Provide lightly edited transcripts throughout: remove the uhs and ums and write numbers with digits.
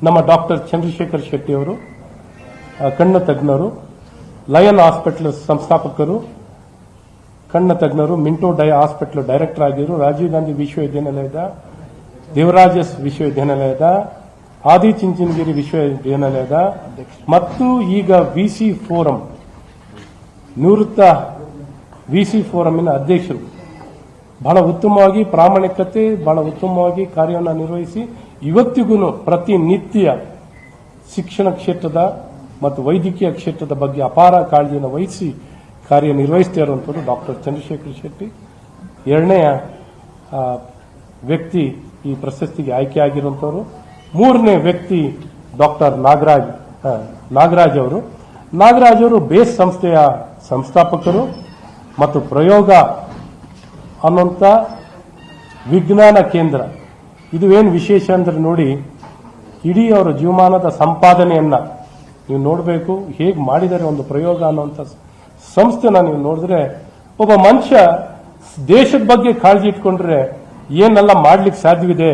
ನಮ್ಮ ಡಾಕ್ಟರ್ ಚಂದ್ರಶೇಖರ್ ಶೆಟ್ಟಿ ಅವರು ಕಣ್ಣು ತಜ್ಞರು, ಲಯನ್ ಹಾಸ್ಪಿಟಲ್ ಸಂಸ್ಥಾಪಕರು, ಕಣ್ಣು ತಜ್ಞರು, ಮಿಂಟೋ ಡೈ ಹಾಸ್ಪಿಟಲ್ ಡೈರೆಕ್ಟರ್ ಆಗಿರು, ರಾಜೀವ್ ಗಾಂಧಿ ವಿಶ್ವವಿದ್ಯಾನಿಲಯದ, ದೇವರಾಜಸ್ ವಿಶ್ವವಿದ್ಯಾನಿಲಯದ, ಆದಿಚುಂಚನಗಿರಿ ವಿಶ್ವವಿದ್ಯಾನಿಲಯದ ಮತ್ತು ಈಗ ವಿಸಿ ಫೋರಂ ನಿವೃತ್ತ ವಿಸಿ ಫೋರಮಿನ ಅಧ್ಯಕ್ಷರು. ಬಹಳ ಉತ್ತಮವಾಗಿ ಪ್ರಾಮಾಣಿಕತೆ, ಬಹಳ ಉತ್ತಮವಾಗಿ ಕಾರ್ಯವನ್ನು ನಿರ್ವಹಿಸಿ ಇವತ್ತಿಗೂ ಪ್ರತಿನಿತ್ಯ ಶಿಕ್ಷಣ ಕ್ಷೇತ್ರದ ಮತ್ತು ವೈದ್ಯಕೀಯ ಕ್ಷೇತ್ರದ ಬಗ್ಗೆ ಅಪಾರ ಕಾಳಜಿಯನ್ನು ವಹಿಸಿ ಕಾರ್ಯನಿರ್ವಹಿಸ್ತಾ ಇರುವಂಥದ್ದು ಡಾಕ್ಟರ್ ಚಂದ್ರಶೇಖರ್ ಶೆಟ್ಟಿ. ಎರಡನೆಯ ವ್ಯಕ್ತಿ ಈ ಪ್ರಶಸ್ತಿಗೆ ಆಯ್ಕೆಯಾಗಿರುವಂಥವರು. ಮೂರನೇ ವ್ಯಕ್ತಿ ಡಾಕ್ಟರ್ ನಾಗರಾಜ್ ಅವರು. ನಾಗರಾಜ್ ಅವರು ಬೇಸ್ ಸಂಸ್ಥೆಯ ಸಂಸ್ಥಾಪಕರು ಮತ್ತು ಪ್ರಯೋಗ ಅನ್ನುವಂಥ ವಿಜ್ಞಾನ ಕೇಂದ್ರ. ಇದು ಏನು ವಿಶೇಷ ಅಂದ್ರೆ ನೋಡಿ, ಇಡೀ ಅವರ ಜೀವಮಾನದ ಸಂಪಾದನೆಯನ್ನ ನೀವು ನೋಡಬೇಕು, ಹೇಗೆ ಮಾಡಿದರೆ ಒಂದು ಪ್ರಯೋಗ ಅನ್ನುವಂಥ ಸಂಸ್ಥೆನ ನೀವು ನೋಡಿದ್ರೆ, ಒಬ್ಬ ಮನುಷ್ಯ ದೇಶದ ಬಗ್ಗೆ ಕಾಳಜಿ ಇಟ್ಕೊಂಡ್ರೆ ಏನೆಲ್ಲ ಮಾಡ್ಲಿಕ್ಕೆ ಸಾಧ್ಯವಿದೆ,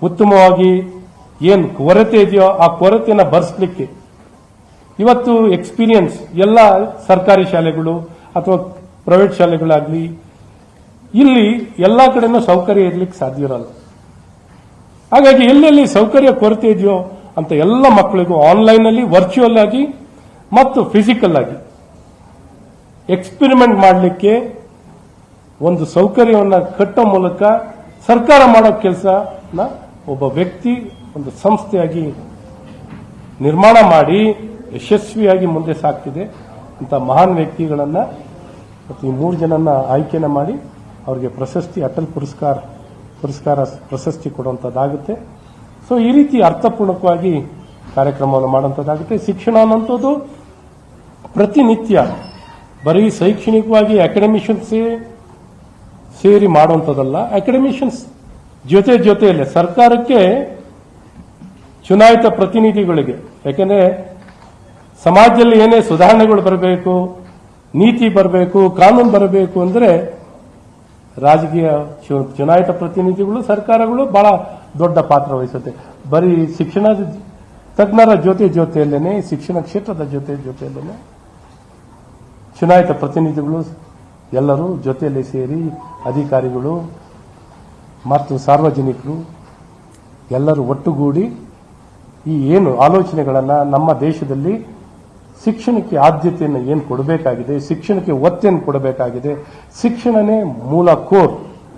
ಉತ್ತಮವಾಗಿ ಏನು ಕೊರತೆ ಇದೆಯೋ ಆ ಕೊರತೆಯನ್ನು ಭರಿಸಲಿಕ್ಕೆ ಇವತ್ತು ಎಕ್ಸ್ಪೀರಿಯನ್ಸ್ ಎಲ್ಲ ಸರ್ಕಾರಿ ಶಾಲೆಗಳು ಅಥವಾ ಪ್ರೈವೇಟ್ ಶಾಲೆಗಳಾಗಲಿ, ಇಲ್ಲಿ ಎಲ್ಲಾ ಕಡೆನೂ ಸೌಕರ್ಯ ಇರಲಿಕ್ಕೆ ಸಾಧ್ಯ ಇರಲ್ಲ. ಹಾಗಾಗಿ ಎಲ್ಲೆಲ್ಲಿ ಸೌಕರ್ಯ ಕೊರತೆ ಇದೆಯೋ ಅಂತ ಎಲ್ಲ ಮಕ್ಕಳಿಗೂ ಆನ್ಲೈನ್ ಅಲ್ಲಿ, ವರ್ಚುವಲ್ ಆಗಿ ಮತ್ತು ಫಿಸಿಕಲ್ ಆಗಿ ಎಕ್ಸ್ಪೆರಿಮೆಂಟ್ ಮಾಡಲಿಕ್ಕೆ ಒಂದು ಸೌಕರ್ಯವನ್ನು ಕಟ್ಟೋ ಮೂಲಕ ಸರ್ಕಾರ ಮಾಡೋ ಕೆಲಸನ ಒಬ್ಬ ವ್ಯಕ್ತಿ ಒಂದು ಸಂಸ್ಥೆಯಾಗಿ ನಿರ್ಮಾಣ ಮಾಡಿ ಯಶಸ್ವಿಯಾಗಿ ಮುಂದೆ ಸಾಗ್ತಿದೆ ಅಂತ ಮಹಾನ್ ವ್ಯಕ್ತಿಗಳನ್ನ ಮತ್ತು ಈ 3 ಜನನ್ನ ಆಯ್ಕೆನ ಮಾಡಿ ಅವರಿಗೆ ಪ್ರಶಸ್ತಿ, ಅಟಲ್ ಪುರಸ್ಕಾರ ಪ್ರಶಸ್ತಿ ಕೊಡುವಂಥದ್ದಾಗುತ್ತೆ. ಸೊ ಈ ರೀತಿ ಅರ್ಥಪೂರ್ಣಕವಾಗಿ ಕಾರ್ಯಕ್ರಮವನ್ನು ಮಾಡುವಂಥದ್ದಾಗುತ್ತೆ. ಶಿಕ್ಷಣ ಅನ್ನುವಂಥದ್ದು ಪ್ರತಿನಿತ್ಯ ಬರೀ ಶೈಕ್ಷಣಿಕವಾಗಿ ಅಕಾಡೆಮಿಷಿಯನ್ಸ್ ಸೇರಿ ಮಾಡುವಂಥದ್ದಲ್ಲ. ಅಕಾಡೆಮಿಷಿಯನ್ಸ್ ಜೊತೆಯಲ್ಲೇ ಸರ್ಕಾರಕ್ಕೆ ಚುನಾಯಿತ ಪ್ರತಿನಿಧಿಗಳಿಗೆ, ಯಾಕೆಂದ್ರೆ ಸಮಾಜದಲ್ಲಿ ಏನೇ ಸುಧಾರಣೆಗಳು ಬರಬೇಕು, ನೀತಿ ಬರಬೇಕು, ಕಾನೂನು ಬರಬೇಕು ಅಂದ್ರೆ ರಾಜಕೀಯ ಚುನಾಯಿತ ಪ್ರತಿನಿಧಿಗಳು, ಸರ್ಕಾರಗಳು ಬಹಳ ದೊಡ್ಡ ಪಾತ್ರ ವಹಿಸುತ್ತೆ. ಬರೀ ಶಿಕ್ಷಣ ತಜ್ಞರ ಜೊತೆಯಲ್ಲೇನೆ, ಶಿಕ್ಷಣ ಕ್ಷೇತ್ರದ ಜೊತೆಯಲ್ಲೇನೆ ಚುನಾಯಿತ ಪ್ರತಿನಿಧಿಗಳು ಎಲ್ಲರೂ ಜೊತೆಯಲ್ಲಿ ಸೇರಿ, ಅಧಿಕಾರಿಗಳು ಮತ್ತು ಸಾರ್ವಜನಿಕರು ಎಲ್ಲರೂ ಒಟ್ಟುಗೂಡಿ ಈ ಏನು ಆಲೋಚನೆಗಳನ್ನು ನಮ್ಮ ದೇಶದಲ್ಲಿ ಶಿಕ್ಷಣಕ್ಕೆ ಆದ್ಯತೆಯನ್ನು ಏನು ಕೊಡಬೇಕಾಗಿದೆ, ಶಿಕ್ಷಣಕ್ಕೆ ಒತ್ತನ್ನು ಕೊಡಬೇಕಾಗಿದೆ, ಶಿಕ್ಷಣನೇ ಮೂಲ ಕೋರ್